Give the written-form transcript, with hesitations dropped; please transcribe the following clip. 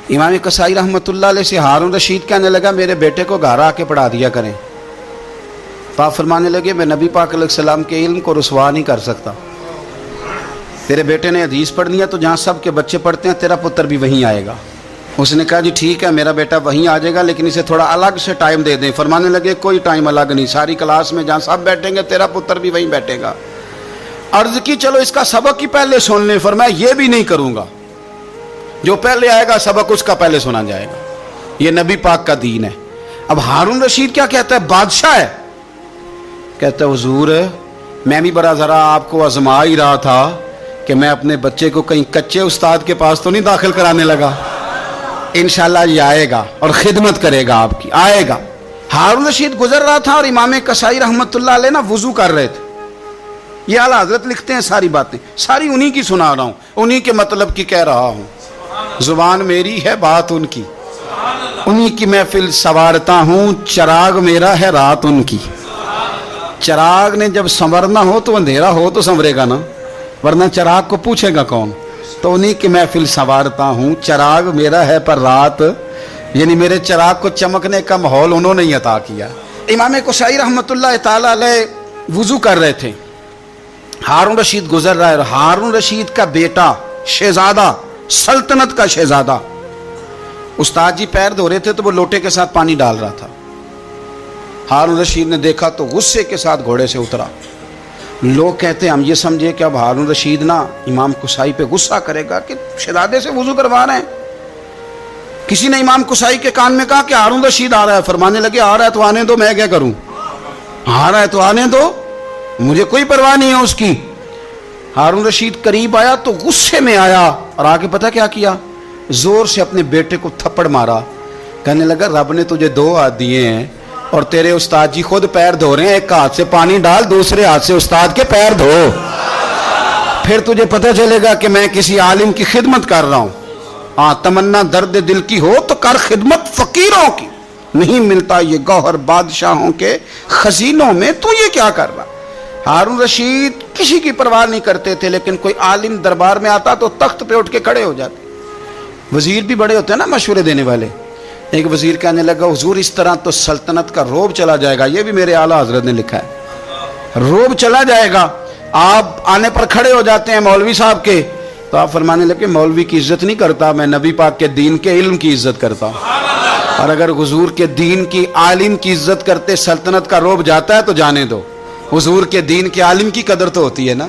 इमाम कसाई रहमतुल्लाह अलैह से हारून रशीद कहने लगा मेरे बेटे को घर आके पढ़ा दिया करें। तो आप फरमाने लगे मैं नबी पाक अलैहिस्सलाम के इल्म को रुसवा नहीं कर सकता। तेरे बेटे ने हदीस पढ़नी है तो जहाँ सब के बच्चे पढ़ते हैं तेरा पुत्र भी वहीं आएगा। उसने कहा जी ठीक है मेरा बेटा वहीं आ जाएगा, लेकिन इसे थोड़ा अलग से टाइम दे दें। फरमाने लगे कोई टाइम अलग नहीं, सारी क्लास में जहाँ सब बैठेंगे तेरा पुत्र भी वहीं बैठेगा। अर्ज की चलो इसका सबक ही पहले सुन लें। फरमाया ये भी नहीं करूँगा, जो पहले आएगा सबक उसका पहले सुना जाएगा। ये नबी पाक का दीन है। अब हारून रशीद क्या कहता है, बादशाह है, कहता है हुजूर मैं भी बड़ा ज़रा आपको आजमा ही रहा था कि मैं अपने बच्चे को कहीं कच्चे उस्ताद के पास तो नहीं दाखिल कराने लगा। इंशाल्लाह ये आएगा और खिदमत करेगा आपकी, आएगा। हारून रशीद गुजर रहा था और इमाम कसाई रहमतुल्लाह अलैह ना वुजू कर रहे थे। ये आला हजरत लिखते हैं सारी बातें, सारी उन्हीं की सुना रहा हूँ, उन्हीं के मतलब की कह रहा हूँ। जुबान मेरी है बात उनकी, उन्हीं की महफिल संवारता हूँ, चिराग मेरा है रात उनकी। चिराग ने जब संवरना हो तो अंधेरा हो तो संवरेगा ना, वरना चिराग को पूछेगा कौन। तो उन्हीं की महफिल संवारता हूँ, चिराग मेरा है पर रात, यानी मेरे चिराग को चमकने का माहौल उन्होंने ही अता किया। इमाम कसाई रहमतुल्लाह ताला अलैह वुजू कर रहे थे, हारून रशीद गुजर रहा है। हारून रशीद का बेटा शहजादा, सल्तनत का शहजादा, उस्ताद जी पैर धो रहे थे तो वो लोटे के साथ पानी डाल रहा था। हारून रशीद ने देखा तो गुस्से के साथ घोड़े से उतरा। लोग कहते हैं हम ये समझे कि अब हारून रशीद ना इमाम कुसाई पे गुस्सा करेगा कि शहजादे से वुजू करवा रहे हैं। किसी ने इमाम कुसाई के कान में कहा कि हारून रशीद आ रहा है। फरमाने लगे आ रहा है तो आने दो, मैं क्या करूं, आ रहा है तो आने दो, मुझे कोई परवाह नहीं है उसकी। हारून रशीद करीब आया तो गुस्से में आया और आके पता क्या किया, जोर से अपने बेटे को थप्पड़ मारा। कहने लगा रब ने तुझे दो हाथ दिए हैं और तेरे उस्ताद जी खुद पैर धो रहे हैं, एक हाथ से पानी डाल, दूसरे हाथ से उस्ताद के पैर धो, फिर तुझे पता चलेगा कि मैं किसी आलिम की खिदमत कर रहा हूं। हाँ तमन्ना दर्द दिल की हो तो कर खिदमत फकीरों की, नहीं मिलता ये गौहर बादशाहों के खजीनों में, तो ये क्या कर रहा। हारून रशीद किसी की परवाह नहीं करते थे, लेकिन कोई आलिम दरबार में आता तो तख्त पे उठ के खड़े हो जाते। वजीर भी बड़े होते हैं ना मशवरे देने वाले। एक वजीर कहने लगा हुजूर इस तरह तो सल्तनत का रोब चला जाएगा। ये भी मेरे आला हजरत ने लिखा है, रोब चला जाएगा। आप आने पर खड़े हो जाते हैं मौलवी साहब के, तो आप फरमाने लगे मौलवी की इज्जत नहीं करता, मैं नबी पाक के दीन के इल्म की इज्जत करता हूँ। और अगर हुजूर के दीन की आलिम की इज्जत करते सल्तनत का रोब जाता है तो जाने दो, हुजूर के दीन के आलिम की कदर तो होती है ना।